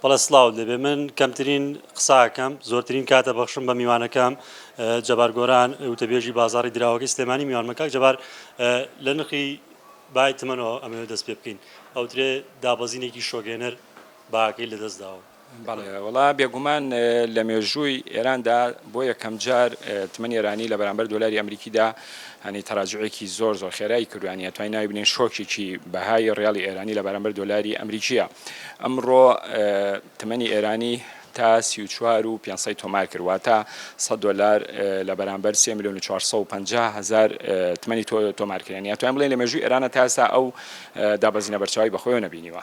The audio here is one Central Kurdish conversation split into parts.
بەڵێ سڵاو دەبێ من کەمترین قساکەم زۆرترین کاتە بەخشم بە میوانەکەم جەبار گۆران وتەبێژی بازاڕی دراوەکەی سلێمانی میوانمەکە جەبار لە نرخی بای تمەنەوە ئەمەوێ دەست پێ بکەین ئەوترێ دابەزینێکی شۆگێنەر باکەی لەدەستداوە. بەڵێ وڵا بێگومان لە مێژووی ئێراندا بۆ یەکەم جار تمەنی ئێرانی لە بەرامبەر دۆلاری ئەمریکیدا هەنی تەراجعێکی زۆر خێرایی کردوانی توانای ناوی بنین شۆکێکی بەهای ڕیاڵی ئێرانی لە بەرامبەر دۆلاری ئەمریکیە. ئەمڕۆ تمەنی ئێرانی تا 34,500 تۆمار کردواتە $100 لە بەرامبەر 3,450,000 تمەنی تۆمارکردنی. توانین بڵێن لە مێژووی ئێرانە تاسا ئەو دابەزینە بەرچاوی بەخۆیەوە نەبینیوە.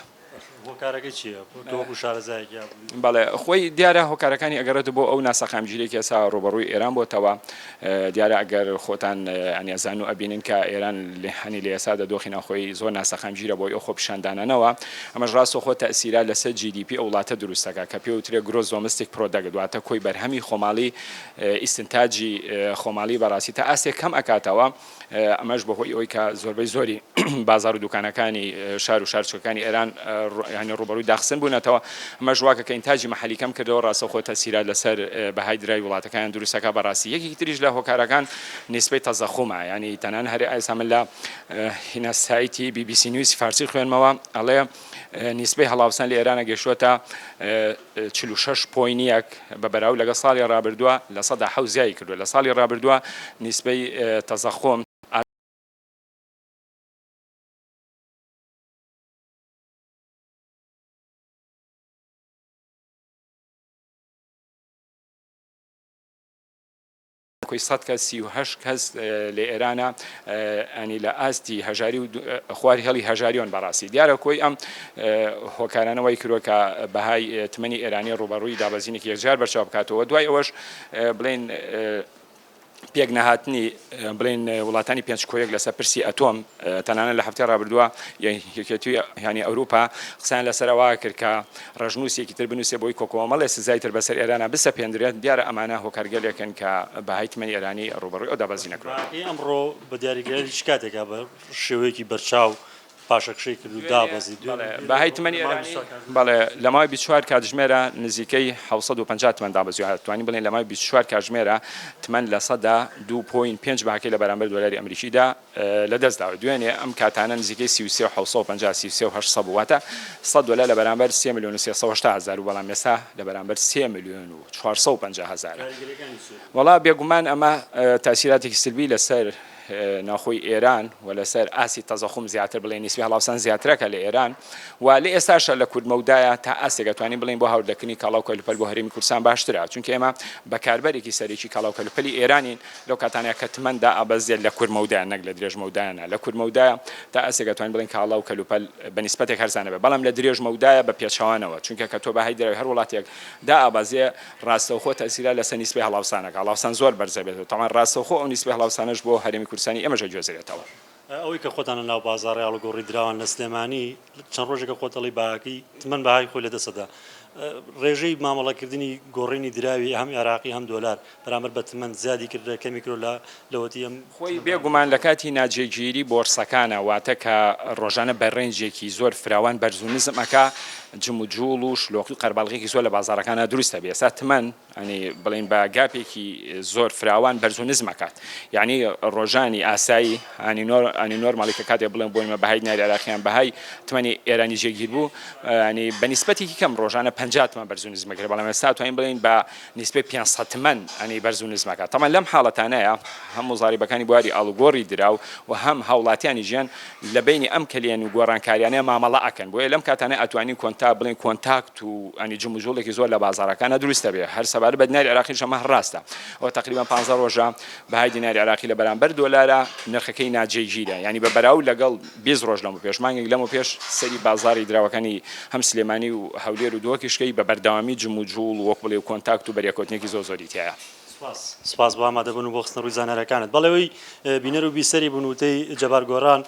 هۆکارەکە چییە؟ تۆ شارەزایەکی بەڵێ خۆی دیارە هۆکارەکانی ئەگەڕێت بۆ ئەو ناسەخامگیرێکی ئێستا ڕۆبەڕووی ئێران بۆتەوە دیارە ئەگەر خۆتان ئەنیازان و ئەبینن کە ئێران هەنی لە ئێستا دەدۆخینە خۆی زۆر ناسەخامگیرە بۆی ئەو خۆ پیشاندانانەوە ئەمەش ڕاستە خۆ تەئسیرا لەسەر GDP ئەو وڵاتە دروستەکە کە پێوترێ گرۆس دۆمستیک پرۆدەکت دواتە کۆی بەرهەمی خۆماڵی ئیستنتاجی خۆماڵی بەڕاستی تا ئاسێک کەم ئەکاتەوە ئەمەش بەهۆی ئەوەی کە زۆربەی زۆری بازار و دوکانەکانی شار و شارچۆکانی ئێران ینی ڕوبەڕووی داخستن بوونەتەوە ئەمەش واکە کە ئینتاجی مەحەلی کەم کردەوە ڕاستە خۆ تەسیرا لەسەر بەهای درای وڵاتەکان دروستەکە بەڕاستی. یەکێکی تریش لە هۆکارەکان نیسبەی تەزەخومە ینی تەنان هەرێ ئێستا من لە هینە سایتی BBC نیوز فارسی خوێنمەوە ئەڵێ نیسبەی هەڵاوسان لە ئێرانە گەشتووەتە 46 پۆینت بە بەراو لەگە ساڵی ڕابردووە لە 100 زیایی کردووە لە ساڵی ڕابردووە نیسبەی تەزەخۆم کوی 100 کەس 38 کەس لە ئێرانە ئەنی لە ئاستی هەژاری و خواری هەڵی هەژاریۆن بەڕاستی دیارە کۆی ئەم هۆکارانەوەی کردووە کە بەهای تمەنی ئێرانی ڕوبەڕووی دابەزینێکی یەکجار بەرچاو بکاتەوە. دوای ئەوەش بڵێن پێک نەهاتنی بڵێن وڵاتانی پێنج کۆیەک لەسەر پرسی ئەتۆم تەنانەت لە هەفتەی ڕابردووە یەکێتی ینی ئەوروپا قسەیان لەسەرەوە کرد کە ڕژنووسێکی تر بنووسێ بۆی کۆکۆمەڵێ سزای تر بەسەر ئێرانە بسەپێندرێت دیارە ئەمانە هۆکارگەلێکن کە بەهای تمەنی ئێرانی ڕوبەڕووی ئەو دابەزینە کردووە. ئەمڕۆ بە دیاریگەری هیچ کاتێکا بە شێوەیەکی بەرچاو پاشەکشەی کرد و دابەزی بەهای تمەنی ئێرانی بەڵێ لە ماوەی 24 کاتژمێرە نزیکەی 750 تمەن دابەزیوە توانین بڵێن لە ماوەی 24 کاتژمێرە تمەن لە 2.5 باکەی لە بەرامبەر دۆلاری ئەمریکیدا لەدەستداوە. دوێنێ ئەم کاتانە نزیکەی 33,750 واتە $100 لە بەرامبەر 3,380,000 و بەڵام ئێستا لە بەرامبەر 3,450,000. وەڵا بێگومان ئەمە تاسیراتێکی سلبی لەسەر ناخۆی ئێران و لەسەر ئاسی تەزەخوم زیاتر بڵێن نیسبەی هەڵاوسان زیاترەکە لە ئێران و لە ئێستاشە لە کورد-مەودایە تا ئاسێک دەتوانین بڵێن بۆ هەوردەکردنی کاڵاو کەلوپەل بۆ هەرێمی کوردستان باشترە چونکە ئێمە بەکاربەرێکی سەرێکی کاڵاو کەلوپەلی ئێرانین لەو کاتانەیە کە تمەندا ئابەزێت لە کورد-مەودایە نەک لە درێژمەودایانە لە کورد-مەودایە تا ئاسێک دەتوانین بڵێن کاڵاو کەلوپەل بەنسبەتێک هەرزانە بێت بەڵام لە درێژمەودایە بە پێچەوانەوە چونکە کە تۆ بەهای دەرەوەی هەر وڵاتێک دا ئابازێ ڕاستەوخۆ تەسیرا لەسەر نیسبەی هەڵاوسانەکە هەڵاوسان زۆر بەرزە بێت تەمان ڕاستەوخۆ ئەو نیسبەی هەڵاوسانەش بۆ هەرێمی کوردستانی ئێمەش گوێزرێتەوە. ئەوەی کە خۆتانە ناو بازاڕی ئاڵوگۆڕی دراوان لە سلێمانی چەند ڕۆژێکە خۆتەڵی باکی تمەن بەهای خۆی لەدەستەدا ڕێژەی مامەڵەکردنی گۆڕینی دراوی هەم عێراقی هەم دۆلار بەرامبەر بە تمەن زیادی کردە کەمی کرۆ لەوەتی ئەم خۆی بێگومان لە کاتی ناجێگیری بۆرسەکانە واتە کە ڕۆژانە بەرڕێنجێکی زۆر فراوان بەرزونزمەکە جم و جوڵ و شلۆقی و قەرباڵغێکی زۆر لە بازارەکانە دروستە بێ ئێستا تمەن ئەنی بڵێن بە گاپێکی زۆر فراوان بەرزونزمەکات یعنی ڕۆژانی ئاسایی ئەنی نۆرماڵی کە کاتێک بڵێن بۆیمە بەهای ناری عێراقیان بەهای تمەنی ئێرانی جێگیر بوو ینی بە نیسبەتێکی کەم ڕۆژانە 50 تمەن بەرزونزمەکرد بەڵام ئێستا توانین بڵێن بە نیسبەی 500 تمەن ئەنی بەرزونزمەکات تەمان لەم حاڵەتانەیە هەم وەزاریبەکانی بواری ئاڵوگۆڕی دراو و هەم هاوڵاتیانی ژیان لە بینی ئەم کلێن و گۆڕانکاریانەیە مامەڵە ئەکەن بۆیە لەم کاتانە ئەتوانین بڵێن کۆنتاکت و ئەنی جموجوڵێکی زۆر لە بازارەکانە دروستە بێ هەر سەبارەت بە دیناری عێراقی شەمە ڕاستە ئەو تقریبا 15 ڕۆژە بەهای دیناری عێراقی لە بەرامبەر دۆلارە نرخەکەی ناجێگیرە ینی بە بەراو لەگەڵ 20 ڕۆژ لەمە پێش مانگێک لەمە پێش سەری بازاری دراوەکانی هەم سلێمانی و هەولێر و دۆکیشکەی بە بەردەوامی جموجوڵ وەک بڵێ کۆنتاکت و بەریەکۆتنێکی زۆری تایە. سپاس بۆ ئامادەبوون و بۆ خستنە ڕووی زانارەکانت بەڵێەوەی بینەر و بیسەری بوون وتەی جەبار گۆران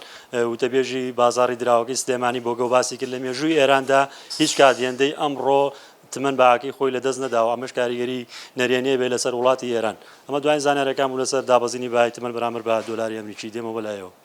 وتەبێژی بازاڕی دراوەکەی سلێمانی بۆ گەو باسی کرد لە مێژووی ئێراندا هیچ کاتیێندەی ئەمڕۆ تمەن باکەی خۆی لەدەست نەداوە ئەمەش کاریگەری نەرێنەیە بێ لەسەر وڵاتی ئێران ئەمە دوای زانارەکان بوو لەسەر دابەزینی بەهای تمەن بەرامبەر بە دۆلاری ئەمریکی دێمە بەلایەوە.